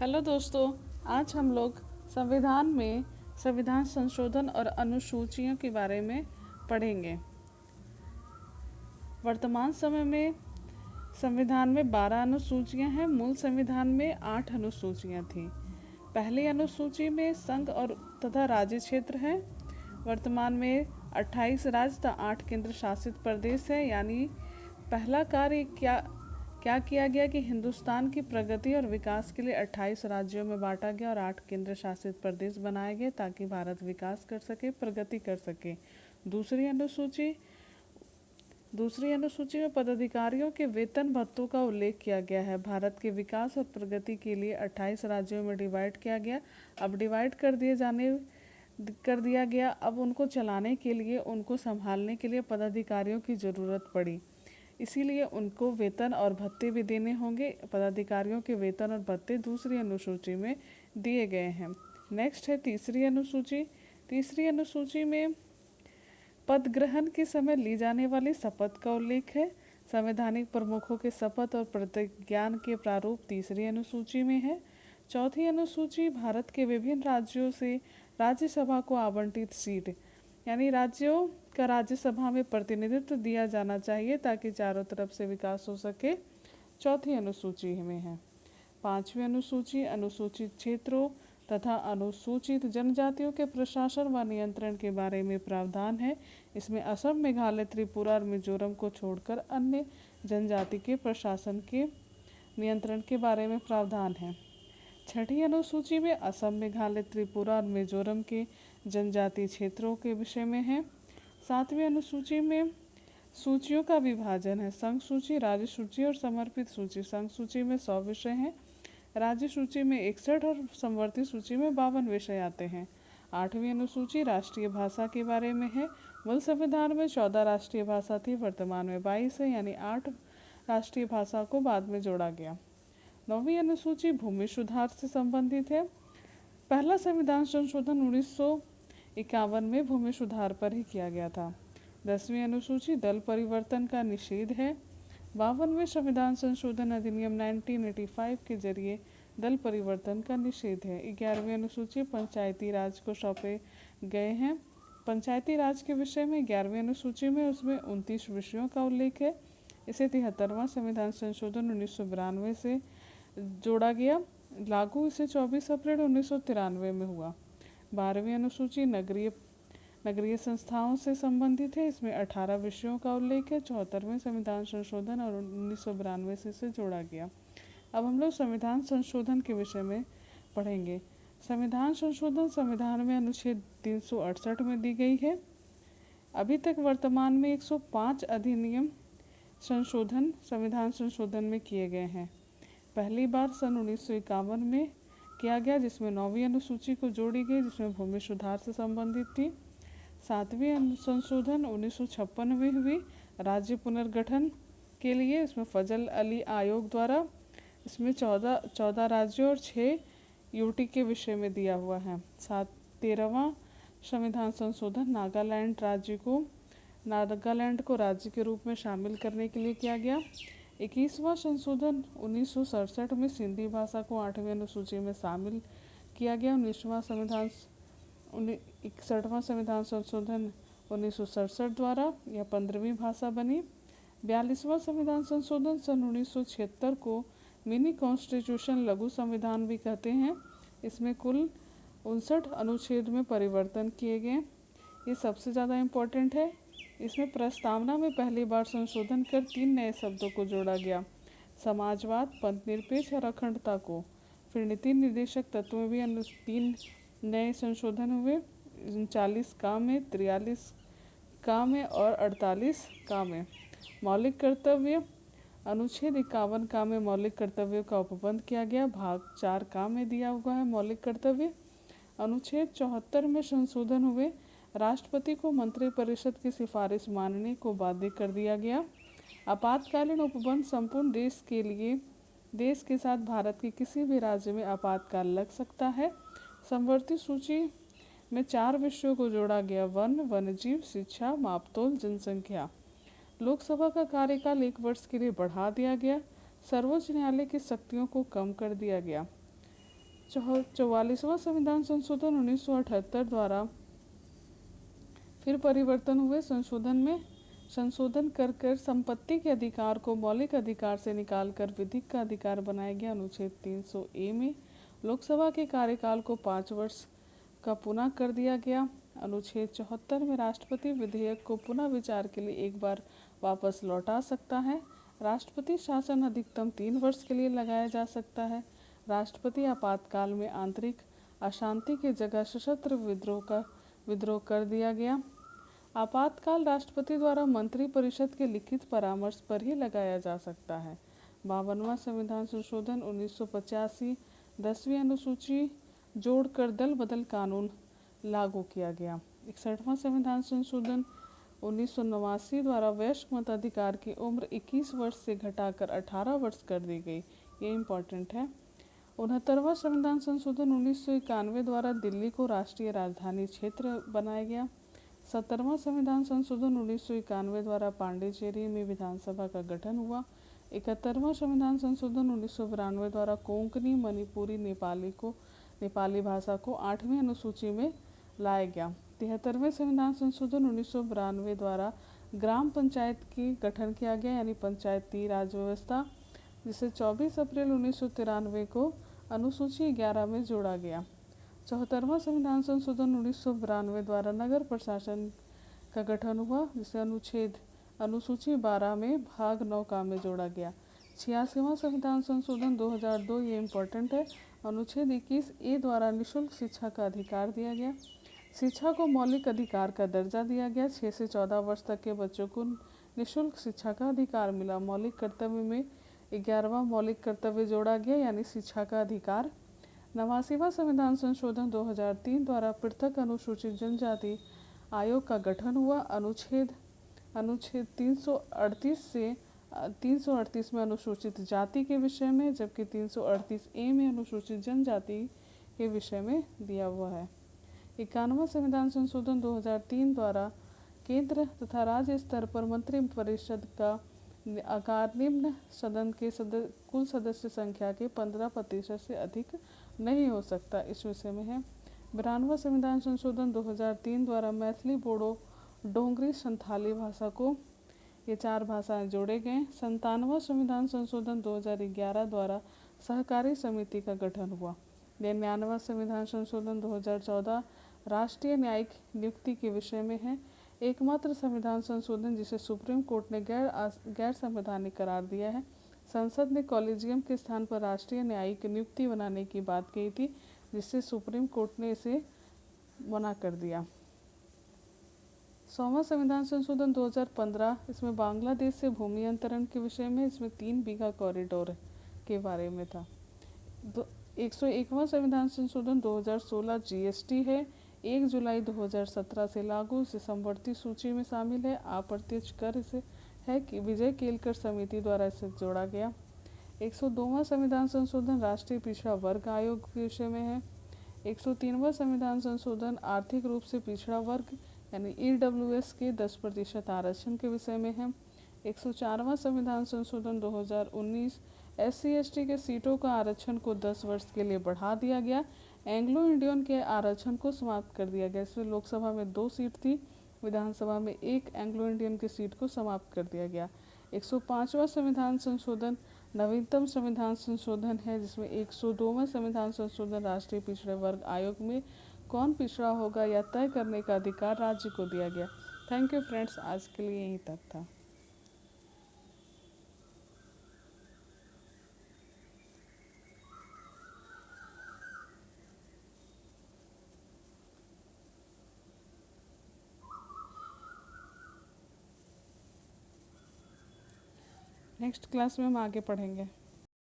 Hello दोस्तों, आज हम लोग संविधान में संविधान संशोधन और अनुसूचियों के बारे में पढ़ेंगे। वर्तमान समय में संविधान में 12 अनुसूचियां हैं। मूल संविधान में 8 अनुसूचियां थीं। पहली अनुसूची में संघ और तथा राज्य क्षेत्र हैं। वर्तमान में 28 राज्य तथा 8 केंद्र शासित प्रदेश है। यानी पहला कार्य क्या किया गया कि हिंदुस्तान की प्रगति और विकास के लिए 28 राज्यों में बांटा गया और 8 केंद्र शासित प्रदेश बनाए गए ताकि भारत विकास कर सके, प्रगति कर सके। दूसरी अनुसूची में पदाधिकारियों के वेतन भत्तों का उल्लेख किया गया है। भारत के विकास और प्रगति के लिए 28 राज्यों में डिवाइड किया गया। अब डिवाइड कर दिया गया। अब उनको चलाने के लिए, उनको संभालने के लिए पदाधिकारियों की ज़रूरत पड़ी। इसीलिए उनको वेतन और भत्ते भी देने होंगे। पदाधिकारियों के वेतन और भत्ते दूसरी अनुसूची में दिए गए हैं। नेक्स्ट है तीसरी अनुसूची। तीसरी अनुसूची में पद ग्रहण के समय ली जाने वाली शपथ का उल्लेख है। संवैधानिक प्रमुखों के शपथ और प्रतिज्ञान के प्रारूप तीसरी अनुसूची में है। चौथी अनुसूची भारत के विभिन्न राज्यों से राज्यसभा को आवंटित सीट, यानी राज्यों का राज्यसभा में प्रतिनिधित्व दिया जाना चाहिए ताकि चारों तरफ से विकास हो सके, चौथी अनुसूची में है। पांचवी अनुसूची अनुसूचित क्षेत्रों तथा अनुसूचित जनजातियों के प्रशासन व नियंत्रण के बारे में प्रावधान है। इसमें असम, मेघालय, त्रिपुरा और मिजोरम को छोड़कर अन्य जनजाति के प्रशासन के नियंत्रण के बारे में प्रावधान है। छठी अनुसूची में असम, मेघालय, त्रिपुरा और मिजोरम के जनजातीय क्षेत्रों के विषय में है। सातवीं अनुसूची में सूचियों का विभाजन है। संघ सूची, राज्य सूची और समर्पित सूची। संघ सूची में 100 विषय हैं, राज्य सूची में 61 और समवर्ती सूची में 52 विषय आते हैं। आठवीं अनुसूची राष्ट्रीय भाषा के बारे में है। मूल संविधान में 14 राष्ट्रीय भाषा थी, वर्तमान में 22 है, यानी 8 राष्ट्रीय भाषा को बाद में जोड़ा गया। नौवीं अनुसूची भूमि सुधार से संबंधित है। पहला संविधान संशोधन 1951 में भूमि सुधार पर ही किया गया था। 10वीं अनुसूची दल परिवर्तन का निषेध है। 52वें संविधान संशोधन अधिनियम 1985 के जरिए दल परिवर्तन का निषेध है। 11वीं अनुसूची पंचायती राज को सौंपे गए हैं। पंचायती राज के विषय में 11वीं अनुसूची में उसमें 29 विषयों का उल्लेख है। इसे 73वां संविधान संशोधन 1992 से जोड़ा गया। लागू इसे 24 अप्रैल 1993 में हुआ। 12वीं अनुसूची नगरीय संस्थाओं से संबंधित है। इसमें 18 विषयों का उल्लेख है। 74वें संविधान संशोधन और 1992 से इसे जोड़ा गया। अब हम लोग संविधान संशोधन के विषय में पढ़ेंगे। संविधान संशोधन संविधान में अनुच्छेद 368 में दी गई है। अभी तक वर्तमान में 105 अधिनियम संशोधन संविधान संशोधन में किए गए हैं। पहली बार सन 1951 में किया गया, जिसमें 9वीं अनुसूची को जोड़ी गई, जिसमें भूमि सुधार से संबंधित थी। 7वीं संशोधन 1956 में हुई राज्य पुनर्गठन के लिए। इसमें फजल अली आयोग द्वारा इसमें 14 राज्यों और 6 यूटी के विषय में दिया हुआ है। 13वां संविधान संशोधन नागालैंड को राज्य के रूप में शामिल करने के लिए किया गया। 21वां संशोधन 1967 में सिंधी भाषा को 8वीं अनुसूची में शामिल किया गया। 61वां संविधान संशोधन 1967 द्वारा यह 15वीं भाषा बनी। 42वां संविधान संशोधन सन 1976 को मिनी कॉन्स्टिट्यूशन, लघु संविधान भी कहते हैं। इसमें कुल 59 अनुच्छेद में परिवर्तन किए गए। ये सबसे ज़्यादा इम्पोर्टेंट है। इसमें प्रस्तावना में पहली बार संशोधन कर 3 नए शब्दों को जोड़ा गया: समाजवाद, पंथनिरपेक्ष और अखंडता को। फिर नीति निर्देशक तत्व में भी 3 नए संशोधन हुए। 39 का में, 43 का में और 48 का में। मौलिक कर्तव्य अनुच्छेद 51 का में मौलिक कर्तव्यों का उपबंध किया गया। भाग 4 का में दिया हुआ है मौलिक कर्तव्य। अनुच्छेद 74 में संशोधन हुए। राष्ट्रपति को मंत्रिपरिषद की सिफारिश मानने को बाध्य कर दिया गया। आपातकालीन उपबंध संपूर्ण देश के साथ भारत के किसी भी राज्य में आपातकाल लग सकता है। समवर्ती सूची में 4 विषयों को जोड़ा गया: वन, वन्यजीव, शिक्षा, मापतोल, जनसंख्या। लोकसभा का कार्यकाल 1 वर्ष के लिए बढ़ा दिया गया। सर्वोच्च न्यायालय की शक्तियों को कम कर दिया गया। 44वां संविधान संशोधन 1978 द्वारा फिर परिवर्तन हुए। संशोधन कर संपत्ति के अधिकार को मौलिक अधिकार से निकालकर विधिक का अधिकार बनाया गया। अनुच्छेद 300A में लोकसभा के कार्यकाल को 5 वर्ष का पुनः कर दिया गया। अनुच्छेद 74 में राष्ट्रपति विधेयक को पुनः विचार के लिए एक बार वापस लौटा सकता है। राष्ट्रपति शासन अधिकतम 3 वर्ष के लिए लगाया जा सकता है। राष्ट्रपति आपातकाल में आंतरिक अशांति की जगह सशस्त्र विद्रोह कर दिया गया। आपातकाल राष्ट्रपति द्वारा मंत्री परिषद के लिखित परामर्श पर ही लगाया जा सकता है। 52वां संविधान संशोधन 1985 10वीं अनुसूची जोड़कर दल बदल कानून लागू किया गया। 61वां संविधान संशोधन 1989 द्वारा वयस्क मताधिकार की उम्र 21 वर्ष से घटाकर 18 वर्ष कर दी गई। ये इम्पोर्टेंट है। 69वां संविधान संशोधन 1991 द्वारा दिल्ली को राष्ट्रीय राजधानी क्षेत्र बनाया गया। 70वां संविधान संशोधन 1991 द्वारा पांडिचेरी में विधानसभा का गठन हुआ। 71वां संविधान संशोधन 1992 द्वारा कोंकणी, मणिपुरी, नेपाली भाषा को 8वीं अनुसूची में लाया गया। 73वें संविधान संशोधन 1992 द्वारा ग्राम पंचायत की गठन किया गया, यानी पंचायती राज व्यवस्था, जिसे 24 अप्रैल 1993 को अनुसूची 11 में जोड़ा गया। 74वां संविधान संशोधन 1992 द्वारा नगर प्रशासन का गठन हुआ, जिसे अनुसूची 12 में भाग 9 का में जोड़ा गया। 86वां संविधान संशोधन 2002, ये इम्पोर्टेंट है। अनुच्छेद 21A द्वारा निःशुल्क शिक्षा का अधिकार दिया गया। शिक्षा को मौलिक अधिकार का दर्जा दिया गया। 6 से 14 वर्ष तक के बच्चों को निःशुल्क शिक्षा का अधिकार मिला। मौलिक कर्तव्य में 11वां मौलिक कर्तव्य जोड़ा गया, यानी शिक्षा का अधिकार। 89वां संविधान संशोधन 2003 द्वारा पृथक अनुसूचित जनजाति आयोग का गठन हुआ। अनुच्छेद 338 में अनुसूचित जाति के विषय में, जबकि 338A में अनुसूचित जनजाति के विषय में दिया हुआ है। 91वां संविधान संशोधन 2003 द्वारा केंद्र तथा राज्य स्तर पर मंत्रिपरिषद का आकार निम्न सदन के कुल सदस्य संख्या के 15% से अधिक नहीं हो सकता, इस विषय में है। 92वां संविधान संशोधन 2003 द्वारा मैथिली, बोडो, डोंगरी, संथाली भाषा को, ये 4 भाषाएं जोड़े गए। 97वां संविधान संशोधन 2011 द्वारा सहकारी समिति का गठन हुआ। 99वां संविधान संशोधन 2014 राष्ट्रीय न्यायिक नियुक्ति के विषय में है। एकमात्र संविधान संशोधन जिसे सुप्रीम कोर्ट ने गैर संवैधानिक करार दिया है। संसद ने कॉलेजियम के स्थान पर राष्ट्रीय न्यायिक नियुक्ति बनाने की बात कही थी, जिससे सुप्रीम कोर्ट ने इसे मना कर दिया। 100वां संविधान संशोधन 2015, इसमें बांग्लादेश से भूमि अंतरण के विषय में, इसमें 3 बीघा कॉरिडोर के बारे में था। 101वां संविधान संशोधन 2016 GST है, 1 जुलाई 2017 से लागू, इसे समवर्ती सूची में शामिल है। अप्रत्यक्ष कर इसे है कि विजय केलकर समिति द्वारा इसे जोड़ा गया। 102वां संविधान संशोधन राष्ट्रीय पिछड़ा वर्ग आयोग के विषय में है। 103वां संविधान संशोधन आर्थिक रूप से पिछड़ा वर्ग यानी EWS के 10% आरक्षण के विषय में है। 104वां संविधान संशोधन 2019 SC/ST के सीटों का आरक्षण को 10 वर्ष के लिए बढ़ा दिया गया। एंग्लो इंडियन के आरक्षण को समाप्त कर दिया गया। इसमें लोकसभा में 2 सीट थी, विधानसभा में 1 एंग्लो इंडियन की सीट को समाप्त कर दिया गया। 105वां संविधान संशोधन नवीनतम संविधान संशोधन है, जिसमें 102वां संविधान संशोधन राष्ट्रीय पिछड़े वर्ग आयोग में कौन पिछड़ा होगा या तय करने का अधिकार राज्य को दिया गया। थैंक यू फ्रेंड्स, आज के लिए यहीं तक था। नेक्स्ट क्लास में हम आगे पढ़ेंगे।